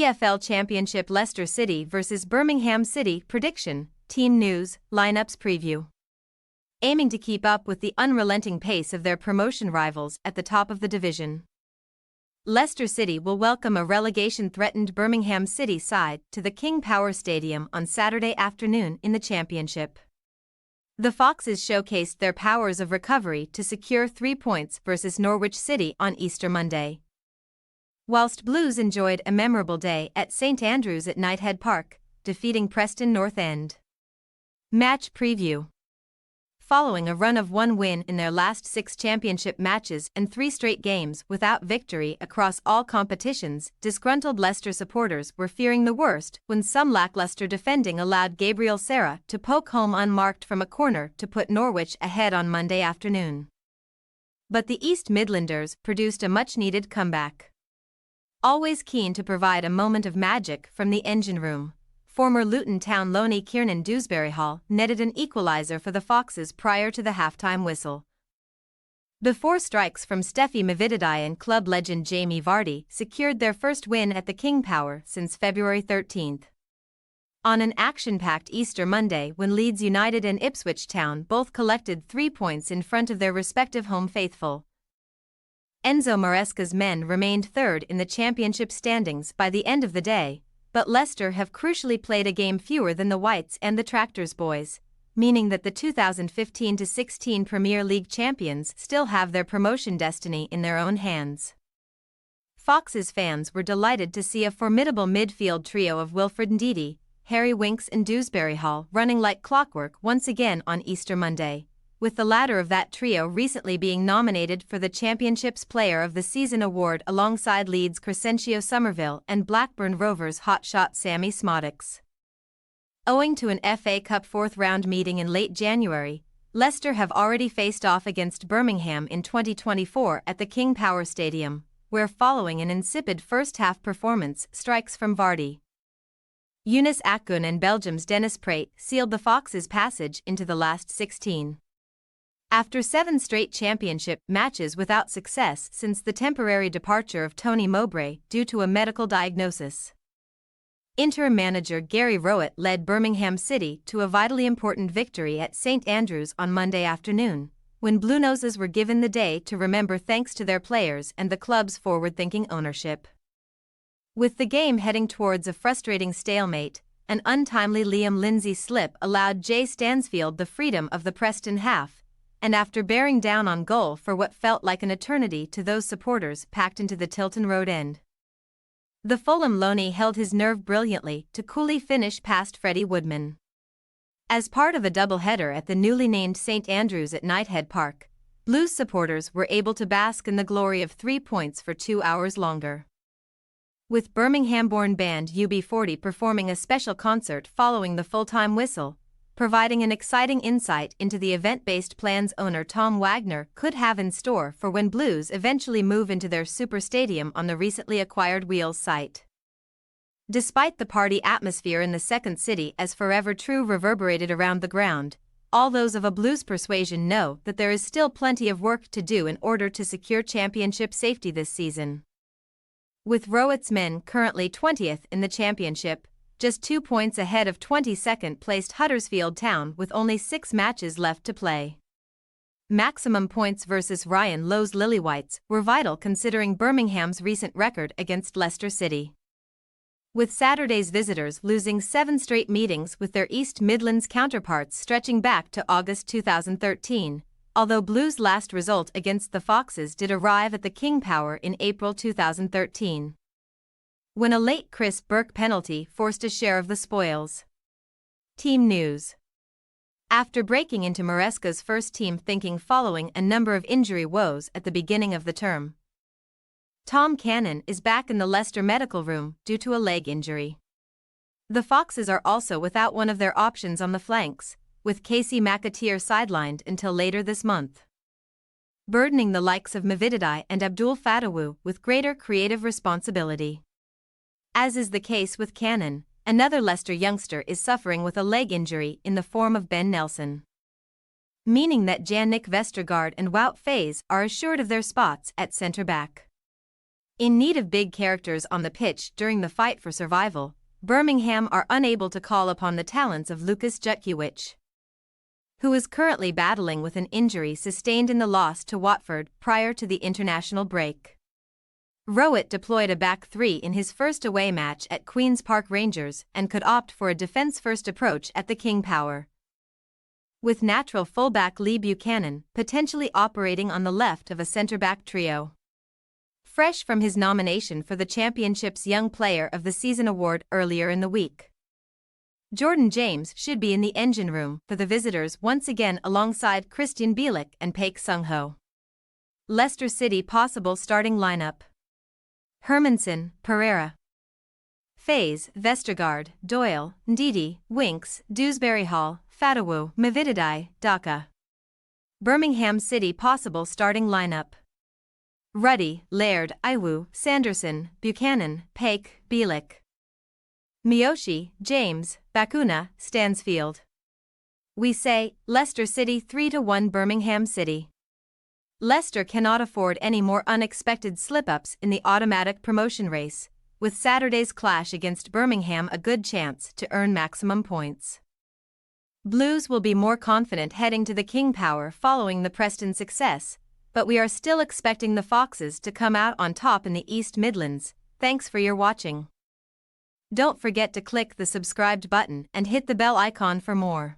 EFL Championship Leicester City vs Birmingham City prediction, team news, lineups preview. Aiming to keep up with the unrelenting pace of their promotion rivals at the top of the division, Leicester City will welcome a relegation-threatened Birmingham City side to the King Power Stadium on Saturday afternoon in the Championship. The Foxes showcased their powers of recovery to secure 3 points versus Norwich City on Easter Monday, whilst Blues enjoyed a memorable day at St Andrews at Knighthead Park, defeating Preston North End. Match preview. Following a run of 1 win in their last 6 championship matches and 3 straight games without victory across all competitions, disgruntled Leicester supporters were fearing the worst when some lackluster defending allowed Gabriel Serra to poke home unmarked from a corner to put Norwich ahead on Monday afternoon. But the East Midlanders produced a much-needed comeback. Always keen to provide a moment of magic from the engine room, former Luton Town loanee Kiernan Dewsbury Hall netted an equaliser for the Foxes prior to the halftime whistle, before strikes from Steffi Mavididi and club legend Jamie Vardy secured their first win at the King Power since February 13. On an action-packed Easter Monday when Leeds United and Ipswich Town both collected 3 points in front of their respective home faithful, Enzo Maresca's men remained third in the championship standings by the end of the day, but Leicester have crucially played a game fewer than the Whites and the Tractors boys, meaning that the 2015-16 Premier League champions still have their promotion destiny in their own hands. Foxes fans were delighted to see a formidable midfield trio of Wilfred Ndidi, Harry Winks and Dewsbury Hall running like clockwork once again on Easter Monday, with the latter of that trio recently being nominated for the Championship's Player of the Season award alongside Leeds' Crescencio Somerville and Blackburn Rovers' hotshot Sammy Smodics. Owing to an FA Cup 4th round meeting in late January, Leicester have already faced off against Birmingham in 2024 at the King Power Stadium, where following an insipid first-half performance, strikes from Vardy, Younes Akgun and Belgium's Dennis Praet sealed the Foxes' passage into the last 16. After 7 straight championship matches without success since the temporary departure of Tony Mowbray due to a medical diagnosis, interim manager Gary Rowett led Birmingham City to a vitally important victory at St Andrews on Monday afternoon, when Bluenoses were given the day to remember thanks to their players and the club's forward-thinking ownership. With the game heading towards a frustrating stalemate, an untimely Liam Lindsay slip allowed Jay Stansfield the freedom of the Preston half, and after bearing down on goal for what felt like an eternity to those supporters packed into the Tilton Road end, the Fulham loanee held his nerve brilliantly to coolly finish past Freddie Woodman. As part of a double-header at the newly named St Andrews at Knighthead Park, Blues supporters were able to bask in the glory of 3 points for 2 hours longer, with Birmingham-born band UB40 performing a special concert following the full-time whistle, providing an exciting insight into the event-based plans owner Tom Wagner could have in store for when Blues eventually move into their super stadium on the recently acquired Wheels site. Despite the party atmosphere in the second city as Forever True reverberated around the ground, all those of a Blues persuasion know that there is still plenty of work to do in order to secure championship safety this season. With Rowett's men currently 20th in the championship, just 2 points ahead of 22nd-placed Huddersfield Town with only 6 matches left to play. Maximum points versus Ryan Lowe's Lilywhites were vital considering Birmingham's recent record against Leicester City, with Saturday's visitors losing 7 straight meetings with their East Midlands counterparts stretching back to August 2013, although Blues' last result against the Foxes did arrive at the King Power in April 2013. When a late Chris Burke penalty forced a share of the spoils. Team news. After breaking into Maresca's first team thinking following a number of injury woes at the beginning of the term, Tom Cannon is back in the Leicester medical room due to a leg injury. The Foxes are also without one of their options on the flanks, with Casey McAteer sidelined until later this month, burdening the likes of Mavididi and Abdul Fatawu with greater creative responsibility. As is the case with Cannon, another Leicester youngster is suffering with a leg injury in the form of Ben Nelson, meaning that Jan-Nick Vestergaard and Wout Faes are assured of their spots at centre-back. In need of big characters on the pitch during the fight for survival, Birmingham are unable to call upon the talents of Lucas Jutkiewicz, who is currently battling with an injury sustained in the loss to Watford prior to the international break. Rowett deployed a back three in his first away match at Queen's Park Rangers and could opt for a defence-first approach at the King Power, with natural fullback Lee Buchanan potentially operating on the left of a centre-back trio. Fresh from his nomination for the Championship's Young Player of the Season award earlier in the week, Jordan James should be in the engine room for the visitors once again alongside Christian Bielik and Paik Sung-ho. Leicester City possible starting lineup: Hermansen, Pereira, Faze, Vestergaard, Doyle, Ndidi, Winks, Dewsbury Hall, Fatawu, Mavididai, Daka. Birmingham City possible starting lineup: Ruddy, Laird, Iwu, Sanderson, Buchanan, Paik, Bielik, Miyoshi, James, Bakuna, Stansfield. We say, Leicester City 3-1 Birmingham City. Leicester cannot afford any more unexpected slip-ups in the automatic promotion race, with Saturday's clash against Birmingham a good chance to earn maximum points. Blues will be more confident heading to the King Power following the Preston success, but we are still expecting the Foxes to come out on top in the East Midlands. Thanks for your watching. Don't forget to click the subscribed button and hit the bell icon for more.